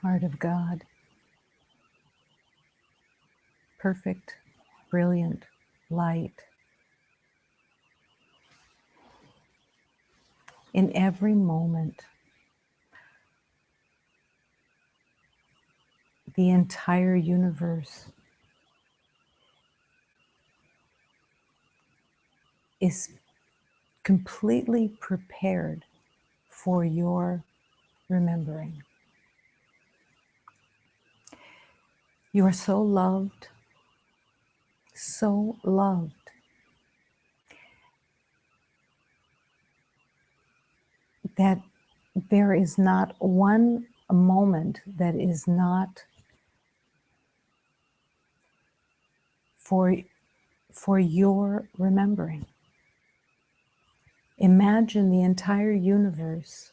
Heart of God, perfect, brilliant light. In every moment, the entire universe is completely prepared for your remembering. You are so loved, that there is not one moment that is not for your remembering. Imagine the entire universe,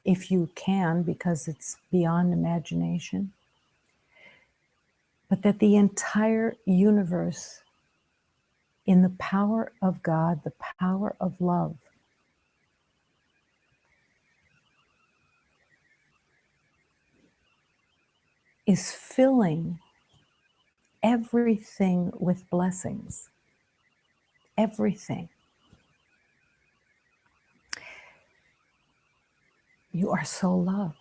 if you can, because it's beyond imagination, but that the entire universe, in the power of God, the power of love, is filling everything with blessings. Everything. You are so loved.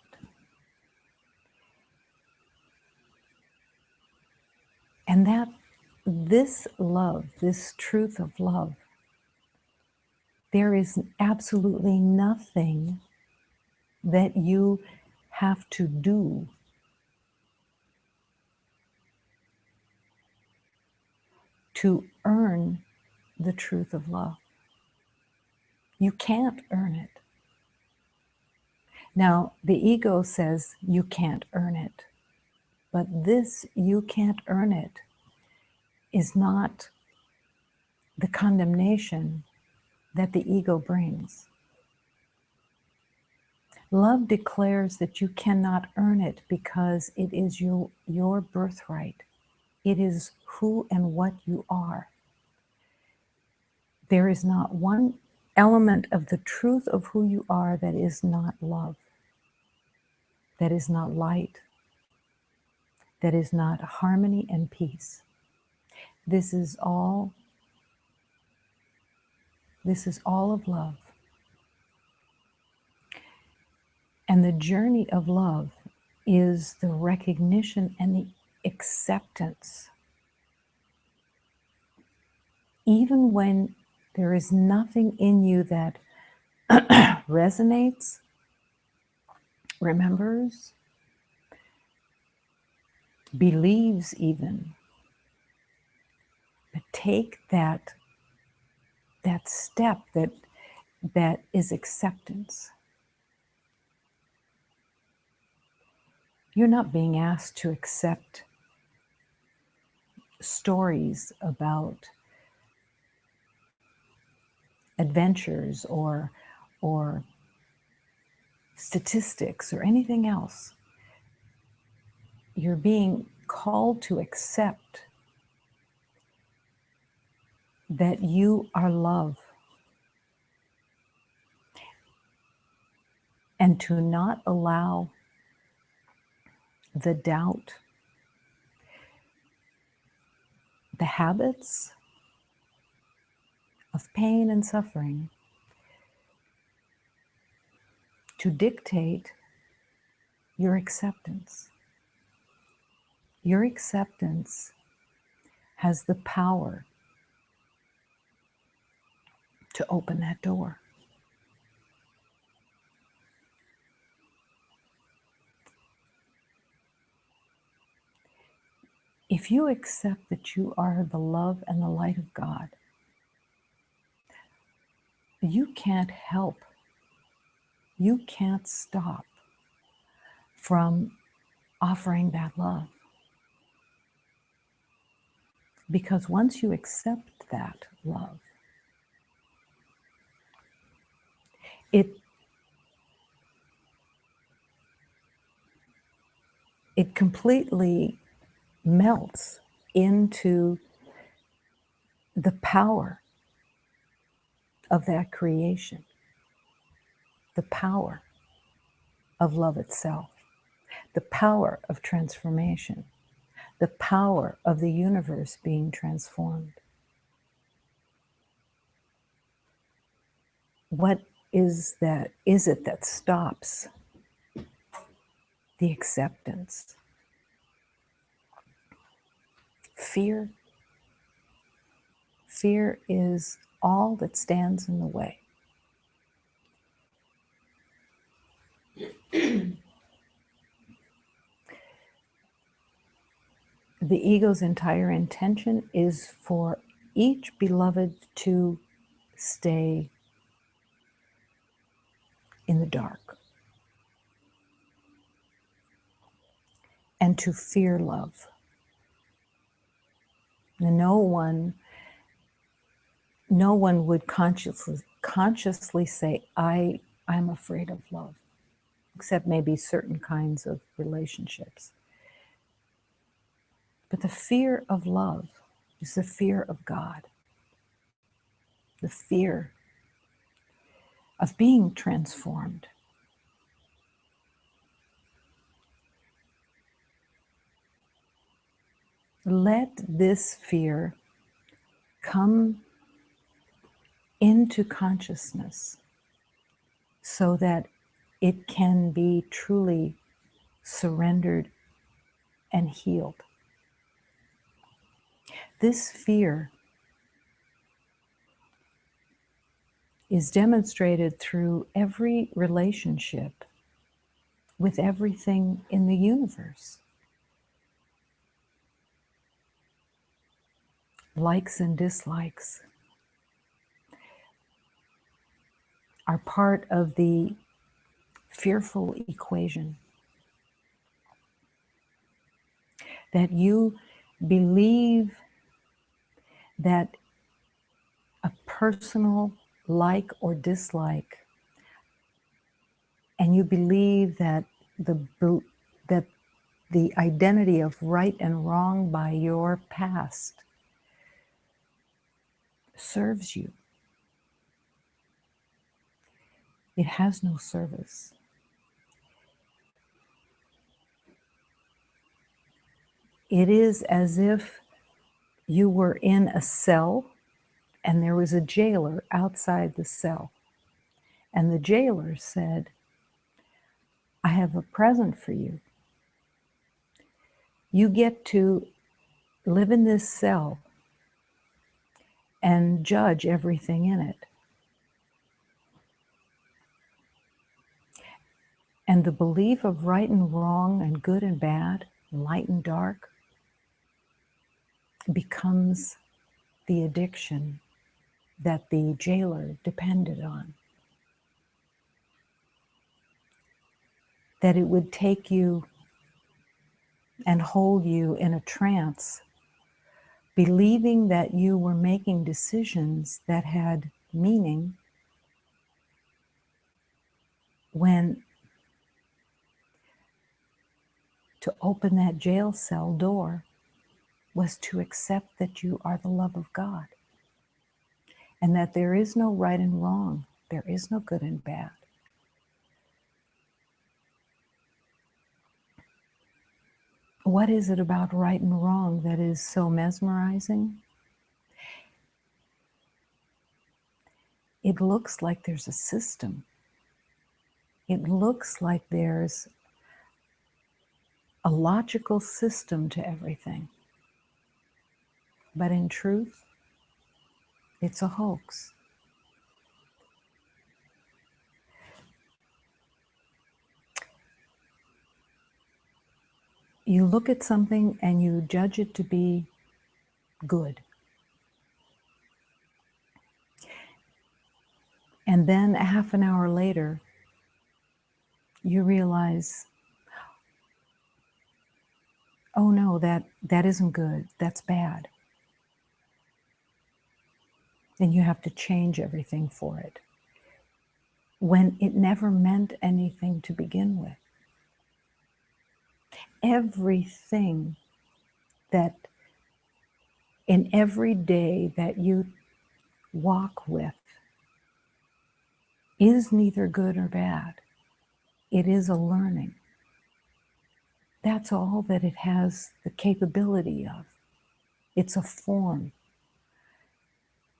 And that this love, this truth of love, there is absolutely nothing that you have to do to earn the truth of love. You can't earn it. Now, the ego says you can't earn it, but this "you can't earn it" is not the condemnation that the ego brings. Love declares that you cannot earn it because it is your birthright. It is who and what you are. There is not one element of the truth of who you are that is not love, that is not light, that is not harmony and peace. This is all of love. And the journey of love is the recognition and the acceptance. Even when there is nothing in you that resonates, remembers, believes even, but take that step that is acceptance. You're not being asked to accept stories about adventures or statistics or anything else. You're being called to accept that you are love, and to not allow the doubt, the habits of pain and suffering to dictate your acceptance. Your acceptance has the power to open that door. If you accept that you are the love and the light of God, you can't help, you can't stop from offering that love. Because once you accept that love, it completely melts into the power of that creation, the power of love itself, the power of transformation, the power of the universe being transformed. What is it that stops the acceptance? Fear. Fear is all that stands in the way. The ego's entire intention is for each beloved to stay in the dark and to fear love. And no one would consciously say, I'm afraid of love, except maybe certain kinds of relationships. But the fear of love is the fear of God, the fear of being transformed. Let this fear come into consciousness so that it can be truly surrendered and healed. This fear is demonstrated through every relationship with everything in the universe. Likes and dislikes are part of the fearful equation. That you believe that a personal like or dislike, and you believe that the identity of right and wrong by your past serves you. It has no service. It is as if you were in a cell and there was a jailer outside the cell. And the jailer said, I have a present for you. You get to live in this cell and judge everything in it. And the belief of right and wrong and good and bad, light and dark, becomes the addiction that the jailer depended on. That it would take you and hold you in a trance, believing that you were making decisions that had meaning, when to open that jail cell door was to accept that you are the love of God, and that there is no right and wrong, there is no good and bad. What is it about right and wrong that is so mesmerizing? It looks like there's a system. It looks like there's a logical system to everything. But in truth, it's a hoax. You look at something and you judge it to be good. And then a half an hour later, you realize, oh no, that isn't good, that's bad. And you have to change everything for it, when it never meant anything to begin with. Everything that in every day that you walk with is neither good or bad. It is a learning. That's all that it has the capability of. It's a form.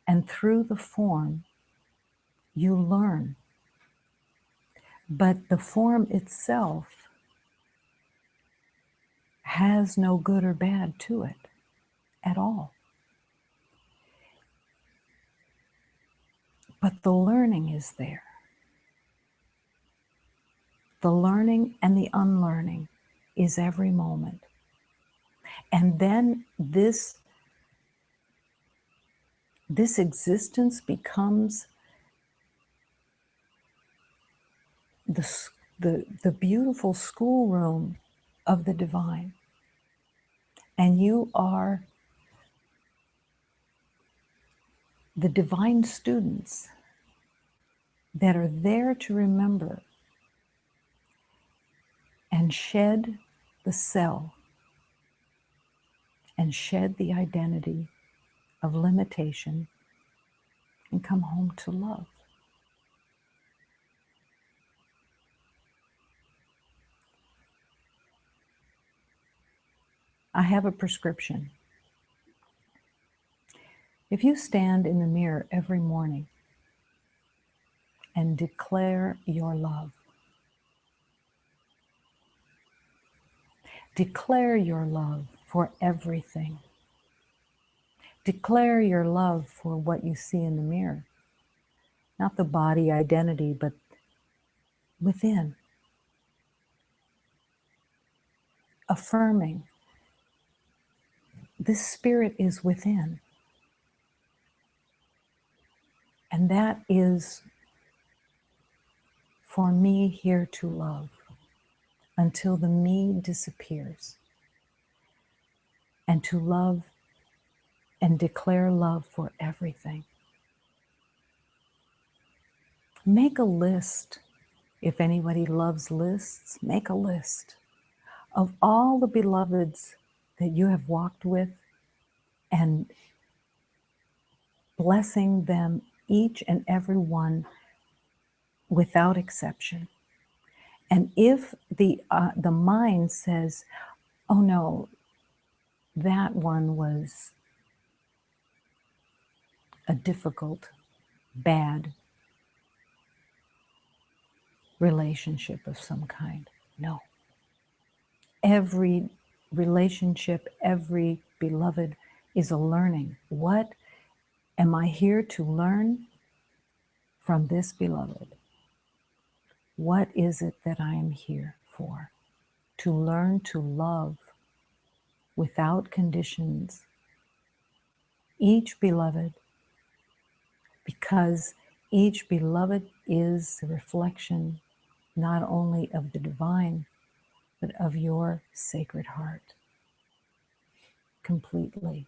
And through the form, you learn. But the form itself has no good or bad to it at all. But the learning is there. The learning and the unlearning is every moment. And then this existence becomes the beautiful schoolroom of the divine. And you are the divine students that are there to remember and shed the cell and shed the identity of limitation and come home to love. I have a prescription. If you stand in the mirror every morning and declare your love, declare your love for everything. Declare your love for what you see in the mirror. Not the body identity, but within. Affirming. This spirit is within. And that is for me here to love until the me disappears. And to love and declare love for everything. Make a list. If anybody loves lists, make a list of all the beloveds that you have walked with and blessing them, each and every one, without exception. And if the mind says, oh no, that one was a difficult, bad relationship of some kind. No. Every relationship, every beloved is a learning. What am I here to learn from this beloved? What is it that I am here for? To learn to love without conditions each beloved, because each beloved is a reflection not only of the divine, but of your sacred heart completely.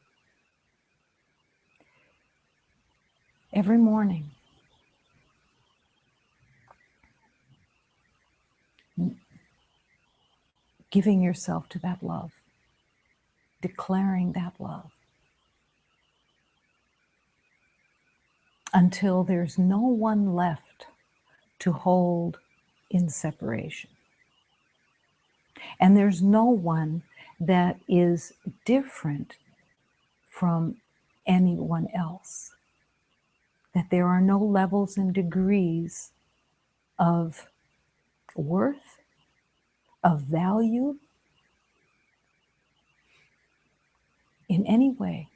Every morning, giving yourself to that love, declaring that love, until there's no one left to hold in separation. And there's no one that is different from anyone else. That there are no levels and degrees of worth, of value, in any way,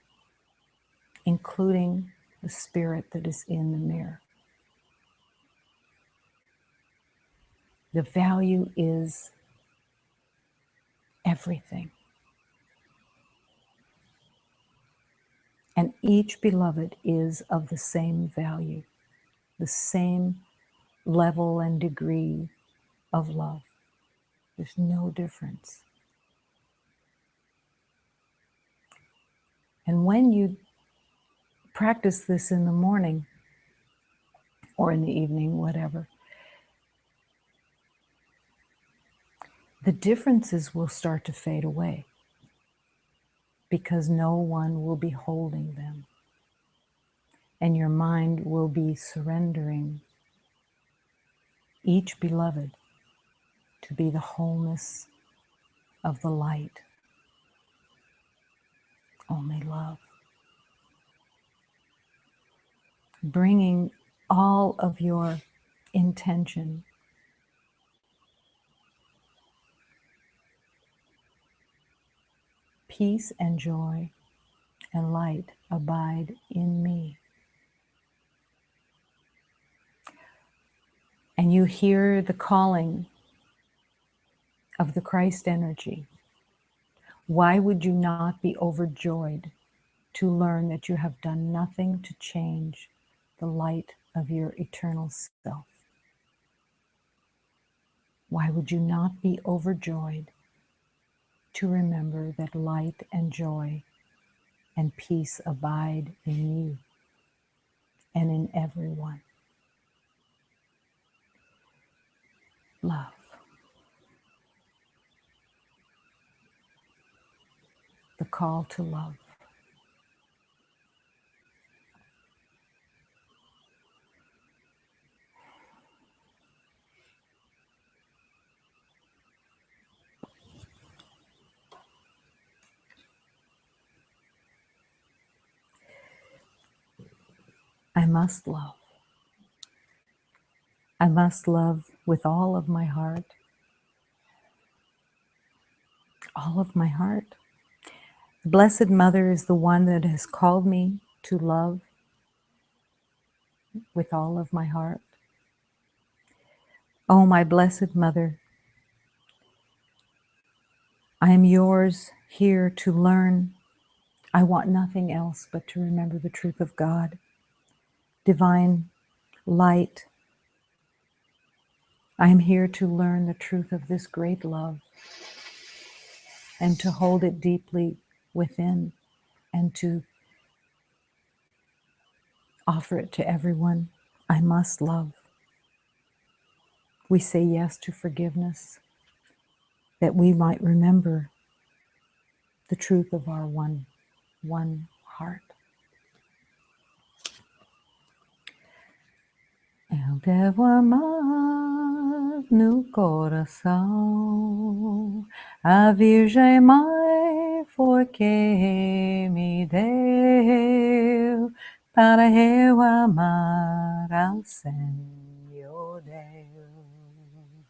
including the spirit that is in the mirror. The value is everything. And each beloved is of the same value, the same level and degree of love. There's no difference. And when you practice this in the morning or in the evening, whatever, the differences will start to fade away because no one will be holding them. And your mind will be surrendering each beloved to be the wholeness of the light, only love. Bringing all of your intention, peace and joy and light abide in me. And you hear the calling of the Christ energy. Why would you not be overjoyed to learn that you have done nothing to change the light of your eternal self? Why would you not be overjoyed to remember that light and joy and peace abide in you and in everyone? Love. The call to love. I must love. I must love with all of my heart. All of my heart. The Blessed Mother is the one that has called me to love with all of my heart. Oh, my Blessed Mother, I am yours here to learn. I want nothing else but to remember the truth of God, divine light. I am here to learn the truth of this great love and to hold it deeply within and to offer it to everyone. I must love. We say yes to forgiveness, that we might remember the truth of our one heart. Eu devo amar no coração a Virgem Mãe, foi que me deu para eu amar ao Senhor Deus.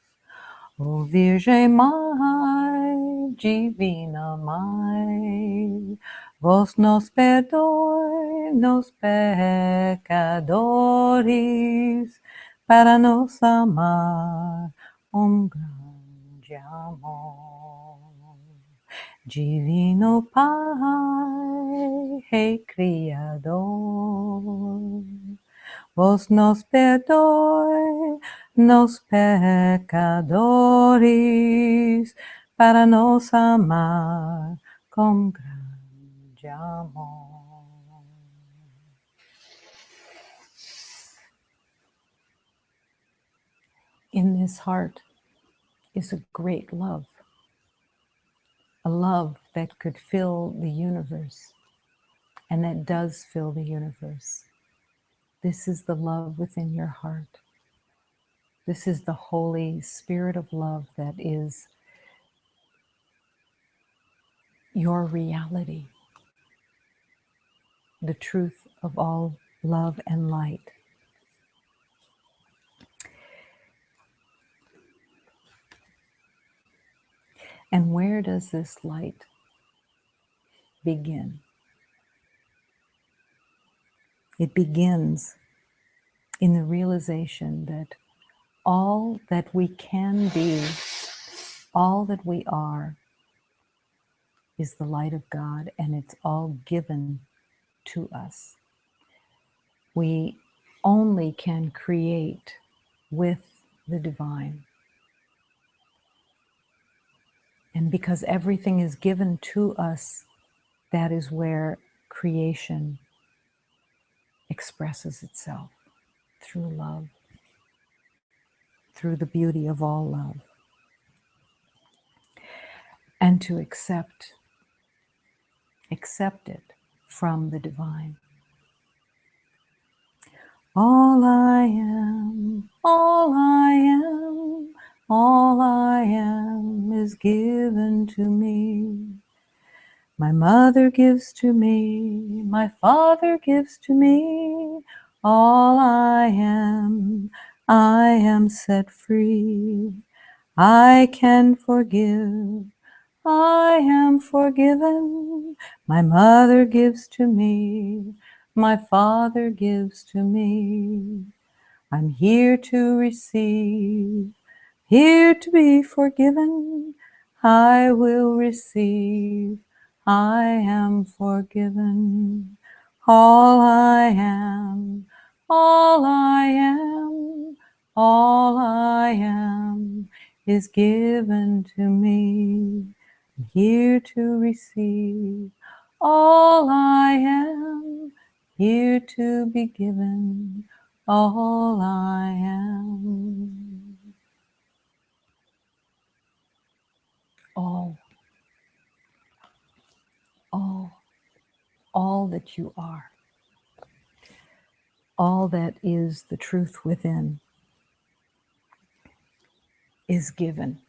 Ó Virgem Mãe, Divina Mãe, vós nos perdoe, nos pecadores, para nos amar grande amor. Divino Pai, Rei Criador, vós nos perdoe, nos pecadores, para nos amar com grande amor. In this heart is a great love, a love that could fill the universe, and that does fill the universe. This is the love within your heart. This is the Holy Spirit of love that is your reality, the truth of all love and light. And where does this light begin? It begins in the realization that all that we can be, all that we are, is the light of God, and it's all given to us. We only can create with the divine. And because everything is given to us, that is where creation expresses itself, through love, through the beauty of all love. And to accept it from the divine. All I am, all I am, All I am is given to me. My mother gives to me, my father gives to me. All I am set free. I can forgive, I am forgiven. My mother gives to me, my father gives to me. I'm here to receive, here to be forgiven. I will receive, I am forgiven. All I am, all I am, all I am is given to me. I'm here to receive all I am, here to be given all I am. All, all that you are, all that is the truth within is given.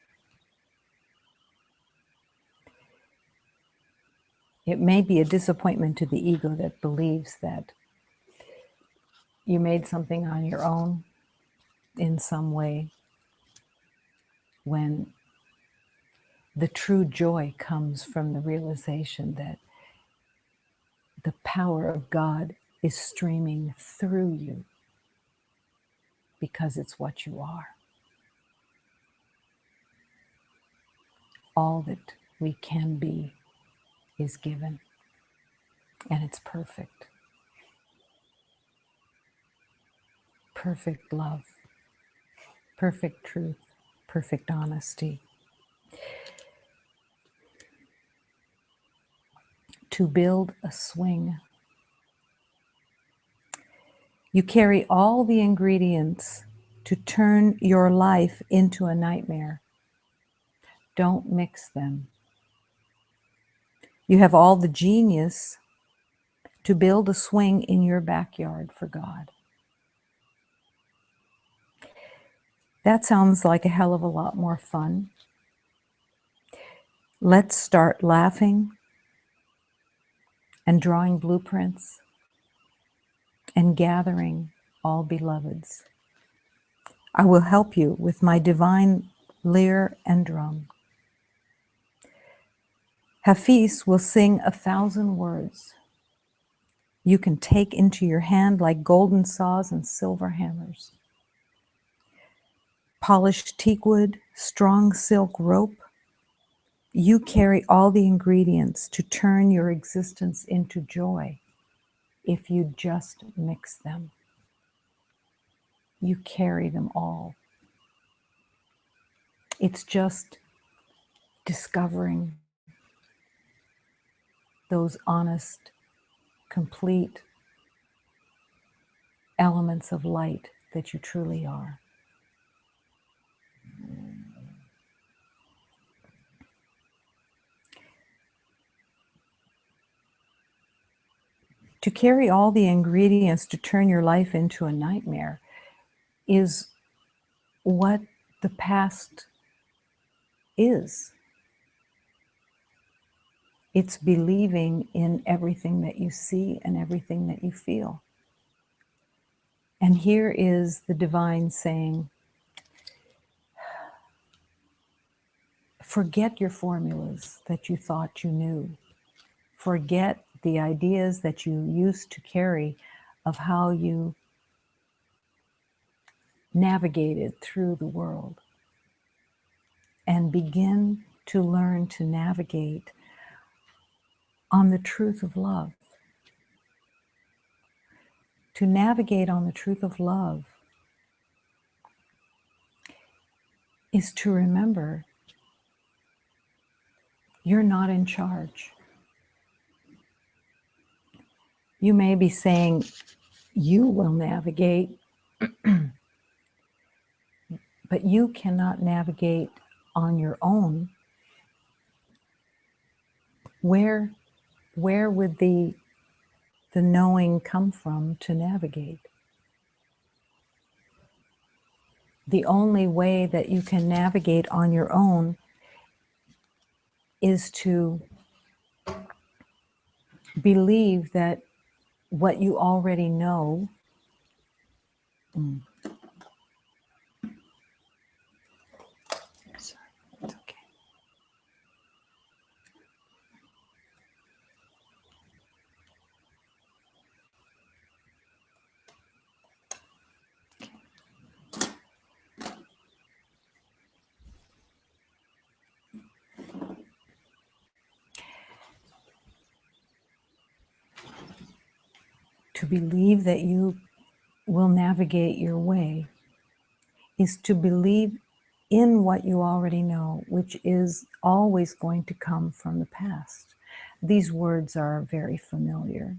It may be a disappointment to the ego that believes that you made something on your own in some way, when the true joy comes from the realization that the power of God is streaming through you because it's what you are. All that we can be is given, and it's perfect. Perfect love, perfect truth, perfect honesty. To build a swing, you carry all the ingredients to turn your life into a nightmare. Don't mix them. You have all the genius to build a swing in your backyard for God. That sounds like a hell of a lot more fun. Let's start laughing and drawing blueprints and gathering all beloveds. I will help you with my divine lyre and drum. Hafiz will sing 1,000 words you can take into your hand like golden saws and silver hammers. Polished teakwood, strong silk rope. You carry all the ingredients to turn your existence into joy if you just mix them. You carry them all. It's just discovering those honest, complete elements of light that you truly are. To carry all the ingredients to turn your life into a nightmare is what the past is. It's believing in everything that you see and everything that you feel. And here is the divine saying, forget your formulas that you thought you knew. Forget the ideas that you used to carry of how you navigated through the world. And begin to learn to navigate on the truth of love. To navigate on the truth of love is to remember you're not in charge. You may be saying you will navigate, but you cannot navigate on your own. Where would the knowing come from to navigate? The only way that you can navigate on your own is to believe that what you already know sorry, it's okay. To believe that you will navigate your way is to believe in what you already know, which is always going to come from the past. These words are very familiar.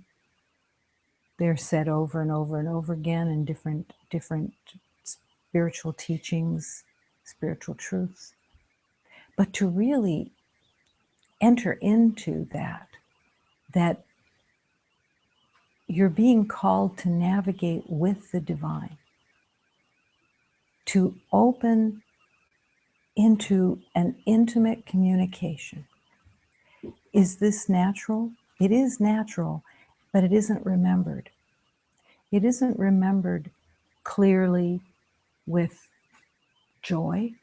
They're said over and over and over again in different spiritual teachings, spiritual truths. But to really enter into that you're being called to navigate with the divine, to open into an intimate communication. Is this natural? It is natural, but it isn't remembered. It isn't remembered clearly with joy.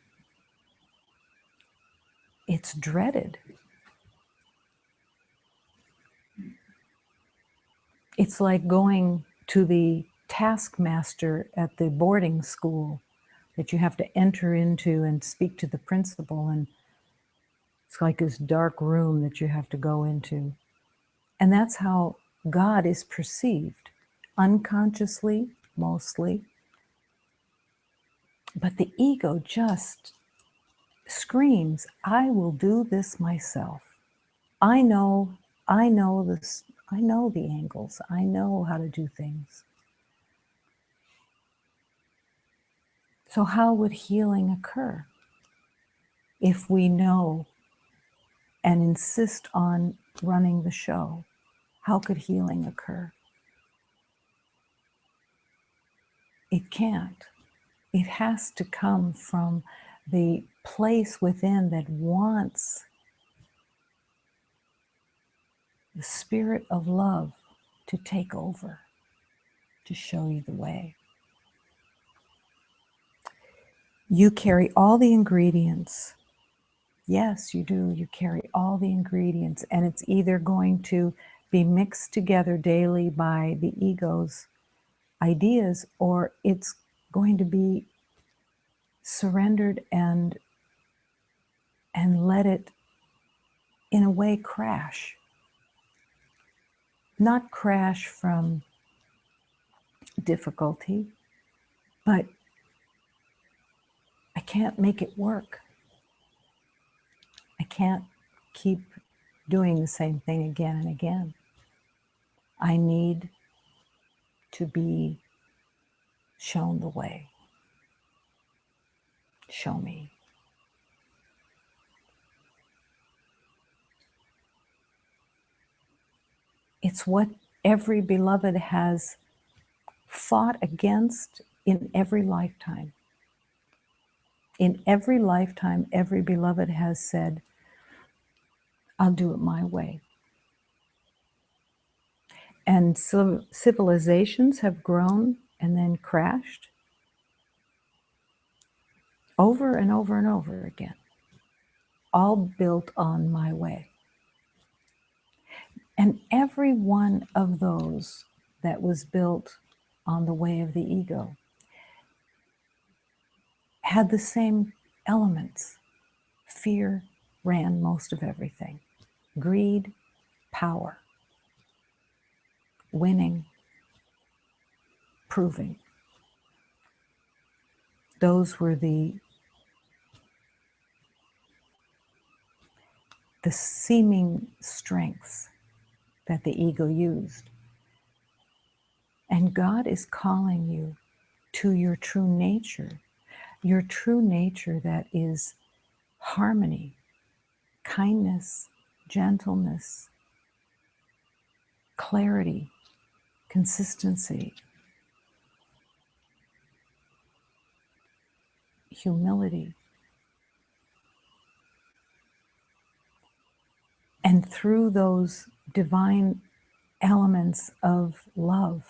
It's dreaded. It's like going to the taskmaster at the boarding school that you have to enter into and speak to the principal, and it's like this dark room that you have to go into. And that's how God is perceived, unconsciously, mostly. But the ego just screams, I will do this myself. I know this, I know the angles, I know how to do things. So how would healing occur if we know and insist on running the show? How could healing occur? It can't. It has to come from the place within that wants the spirit of love to take over, to show you the way. You carry all the ingredients. Yes, you do. You carry all the ingredients, and it's either going to be mixed together daily by the ego's ideas, or it's going to be surrendered and let it, in a way, crash. Not crash from difficulty, but I can't make it work. I can't keep doing the same thing again and again. I need to be shown the way. Show me. It's what every beloved has fought against in every lifetime. In every lifetime, every beloved has said, I'll do it my way. And so civilizations have grown and then crashed over and over and over again, all built on my way. And every one of those that was built on the way of the ego had the same elements. Fear ran most of everything. Greed, power, winning, proving. Those were the seeming strengths that the ego used. And God is calling you to your true nature that is harmony, kindness, gentleness, clarity, consistency. humility. And through those divine elements of love,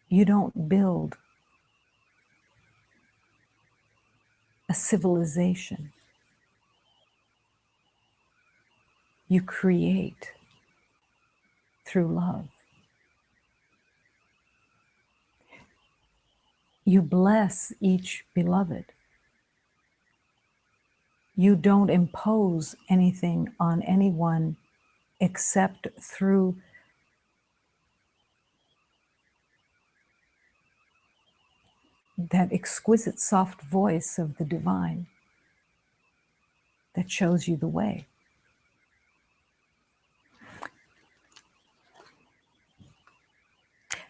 you don't build a civilization. You create through love. You bless each beloved. You don't impose anything on anyone except through that exquisite soft voice of the divine that shows you the way.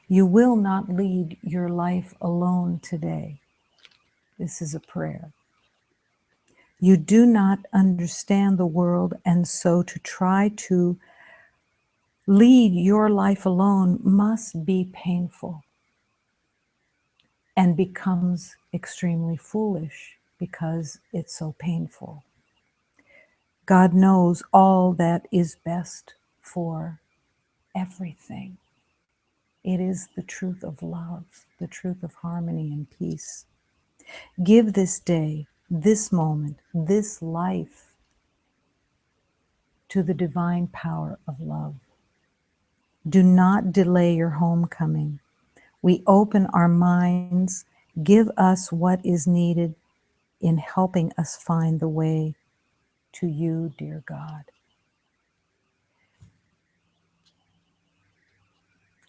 You will not lead your life alone today. This is a prayer. You do not understand the world, and so to try to lead your life alone must be painful and becomes extremely foolish because it's so painful. God knows all that is best for everything. It is the truth of love, the truth of harmony and peace. Give this day, this moment, this life to the divine power of love. Do not delay your homecoming. We open our minds. Give us what is needed in helping us find the way to you, dear God.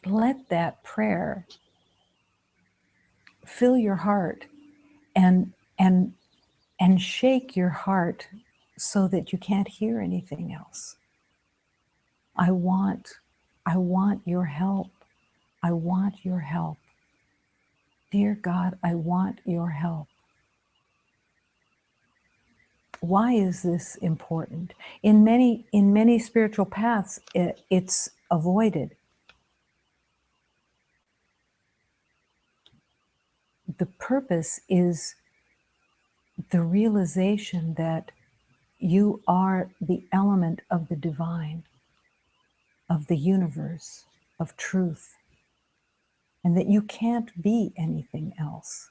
Let that prayer fill your heart and shake your heart so that you can't hear anything else. I want your help. I want your help. Dear God, I want your help. Why is this important? In many spiritual paths, it's avoided. The purpose is the realization that you are the element of the divine, of the universe, of truth, and that you can't be anything else.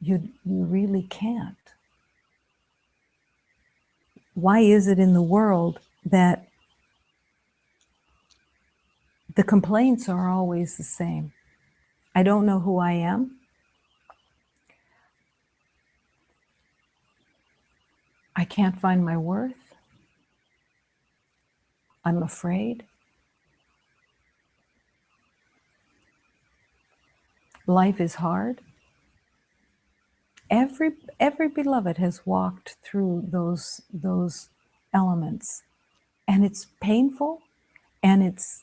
You really can't. Why is it in the world that the complaints are always the same? I don't know who I am. I can't find my worth. I'm afraid. Life is hard. Every beloved has walked through those elements, and it's painful, and it's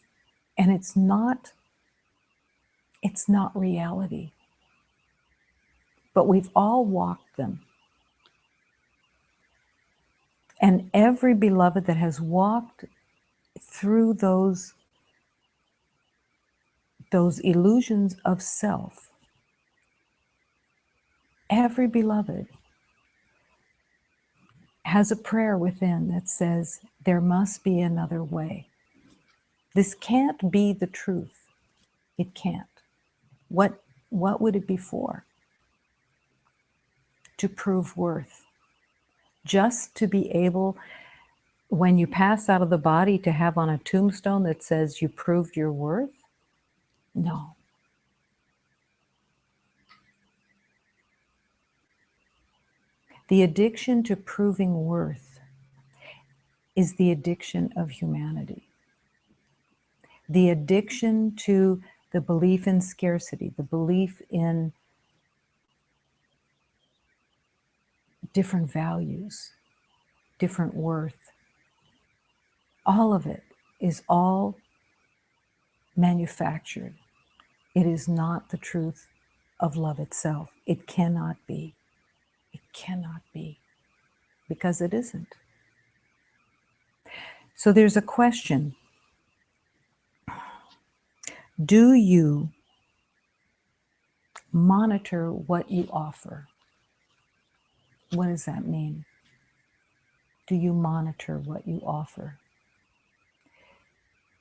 not reality. But we've all walked them. And every beloved that has walked through those illusions of self, every beloved has a prayer within that says, there must be another way. This can't be the truth. It can't. What would it be for? To prove worth. Just to be able, when you pass out of the body, to have on a tombstone that says you proved your worth? No. The addiction to proving worth is the addiction of humanity. The addiction to the belief in scarcity, the belief in different values, different worth. All of it is all manufactured. It is not the truth of love itself. It cannot be. It cannot be, because it isn't. So there's a question. Do you Monitor what you offer. What does that mean? Do you monitor what you offer?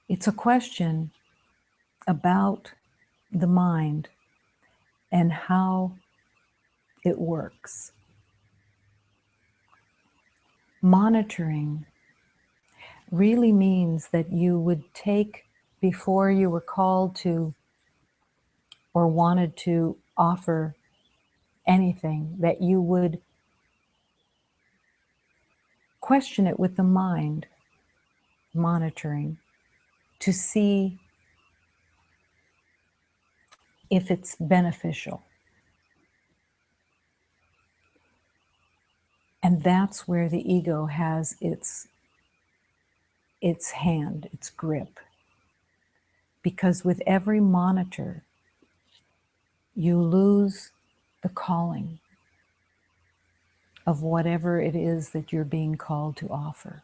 It's a question about the mind and how it works. Monitoring really means that you would take, before you were called to or wanted to offer anything, that you would question it with the mind, monitoring, to see if it's beneficial. And that's where the ego has its hand, its grip. Because with every monitor, you lose the calling of whatever it is that you're being called to offer.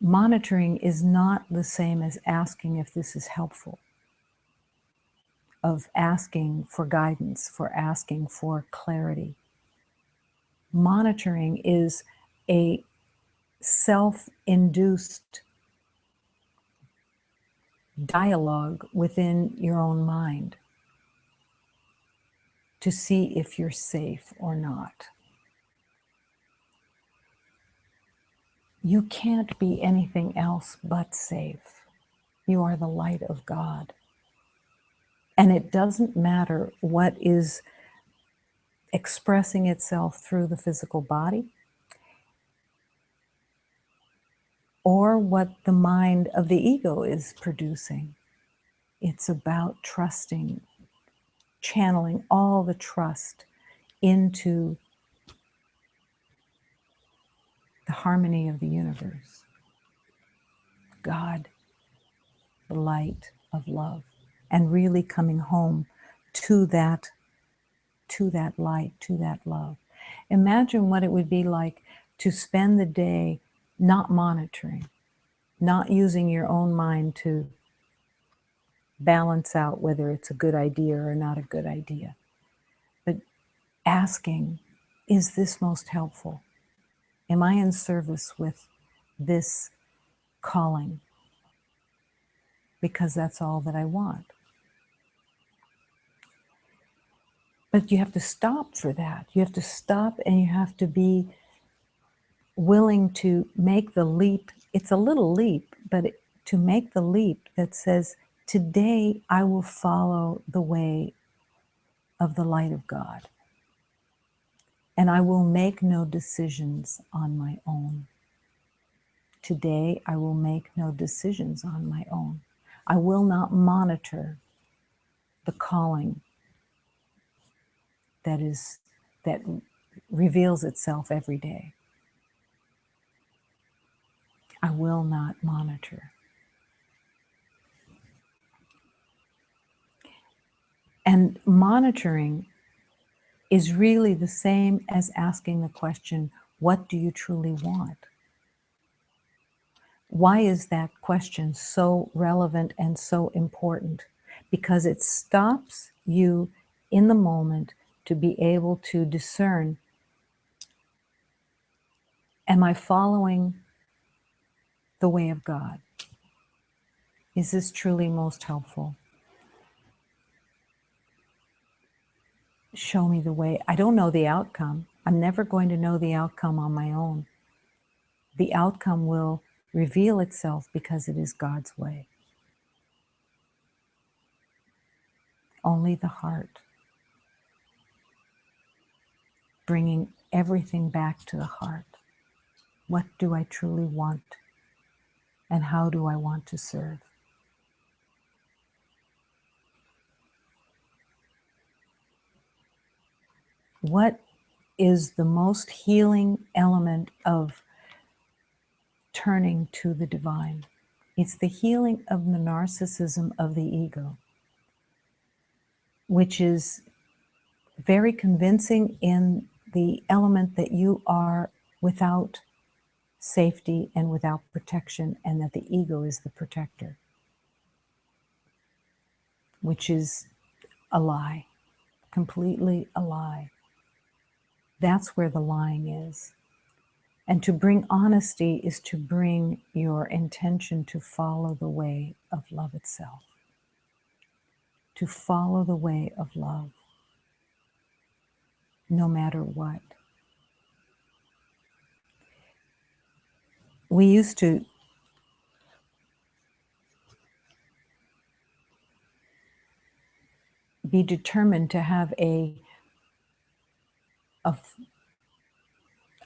Monitoring is not the same as asking if this is helpful, of asking for guidance, for asking for clarity. Monitoring is a self-induced dialogue within your own mind to see if you're safe or not. You can't be anything else but safe. You are the light of God. And it doesn't matter what is expressing itself through the physical body or what the mind of the ego is producing. It's about trusting, channeling all the trust into the harmony of the universe. God, the light of love, and really coming home to that light, to that love. Imagine what it would be like to spend the day not monitoring, not using your own mind to balance out whether it's a good idea or not a good idea, but asking, is this most helpful? Am I in service with this calling? Because that's all that I want. But you have to stop for that. You have to stop and you have to be willing to make the leap. It's a little leap, but to make the leap that says, today I will follow the way of the light of God. And I will make no decisions on my own. Today I will make no decisions on my own. I will not monitor the calling that reveals itself every day. I will not monitor. And monitoring is really the same as asking the question, what do you truly want? Why is that question so relevant and so important? Because it stops you in the moment to be able to discern, am I following the way of God? Is this truly most helpful? Show me the way. I don't know the outcome. I'm never going to know the outcome on my own. The outcome will reveal itself because it is God's way. Only the heart. Bringing everything back to the heart. What do I truly want? And how do I want to serve? What is the most healing element of turning to the divine? It's the healing of the narcissism of the ego, which is very convincing in the element that you are without safety and without protection, and that the ego is the protector. which is a lie, completely a lie. That's where the lying is. And to bring honesty is to bring your intention to follow the way of love itself. To follow the way of love, no matter what. We used to be determined to have a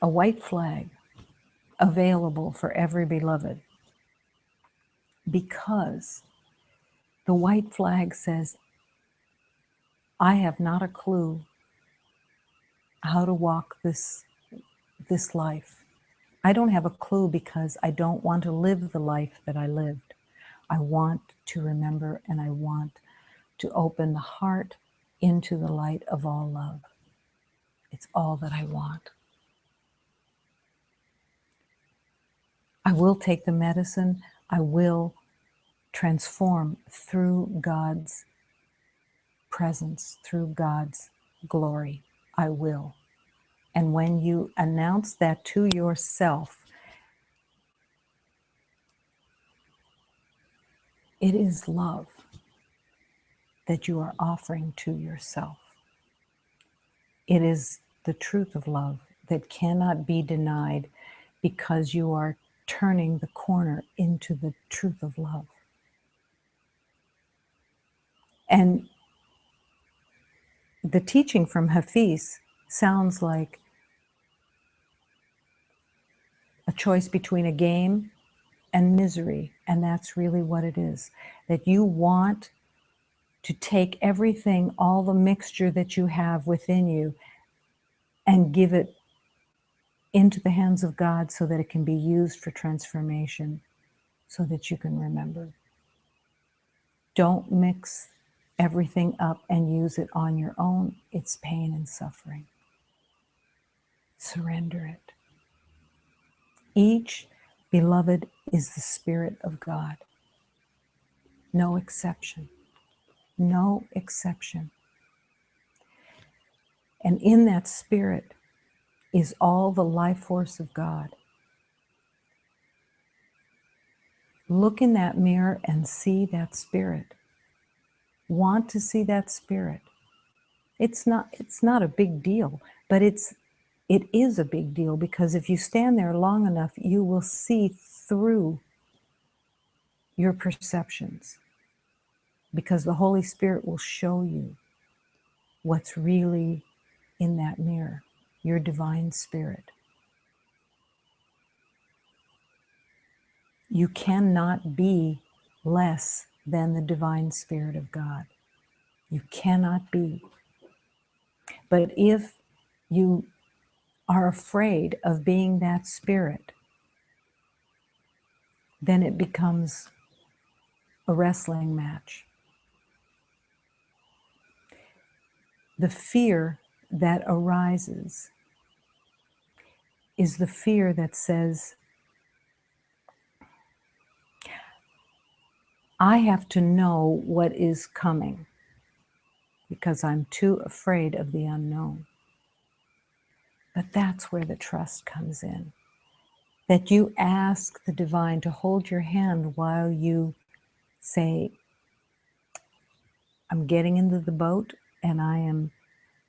white flag available for every beloved, because the white flag says, I have not a clue how to walk this life. I don't have a clue because I don't want to live the life that I lived. I want to remember, and I want to open the heart into the light of all love. It's all that I want. I will take the medicine. I will transform through God's presence, through God's glory. I will. And when you announce that to yourself, it is love that you are offering to yourself. It is the truth of love that cannot be denied, because you are turning the corner into the truth of love. And the teaching from Hafiz sounds like a choice between a game and misery. And that's really what it is. That you want to take everything, all the mixture that you have within you, and give it into the hands of God so that it can be used for transformation, so that you can remember. Don't mix everything up and use it on your own. It's pain and suffering. Surrender it. Each beloved is the Spirit of God. No exception. No exception. And in that Spirit is all the life force of God. Look in that mirror and see that Spirit. Want to see that Spirit. It's not a big deal, but it is a big deal, because if you stand there long enough, you will see through your perceptions, because the Holy Spirit will show you what's really in that mirror, your divine Spirit. You cannot be less than the divine Spirit of God. You cannot be. But if you are afraid of being that Spirit, then it becomes a wrestling match. The fear that arises is the fear that says, I have to know what is coming, because I'm too afraid of the unknown. But that's where the trust comes in. That you ask the divine to hold your hand while you say, I'm getting into the boat and I am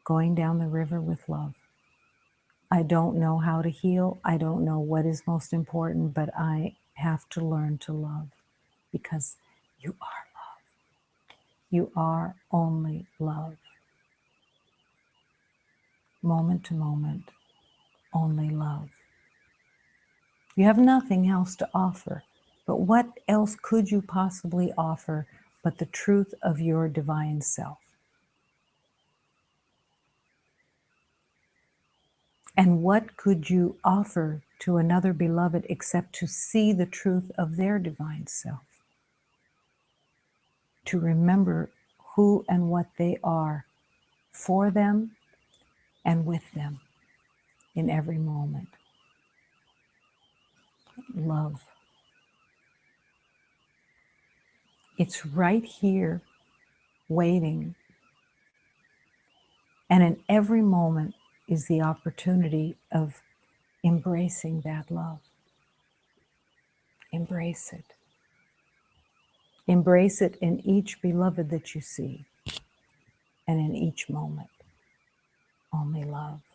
going down the river with love. I don't know how to heal. I don't know what is most important, but I have to learn to love, because you are love. You are only love. Moment to moment, only love. You have nothing else to offer, but what else could you possibly offer but the truth of your divine self? And what could you offer to another beloved except to see the truth of their divine self? To remember who and what they are for them and with them in every moment. Love. It's right here waiting. And in every moment is the opportunity of embracing that love. Embrace it. Embrace it in each beloved that you see, and in each moment, only love.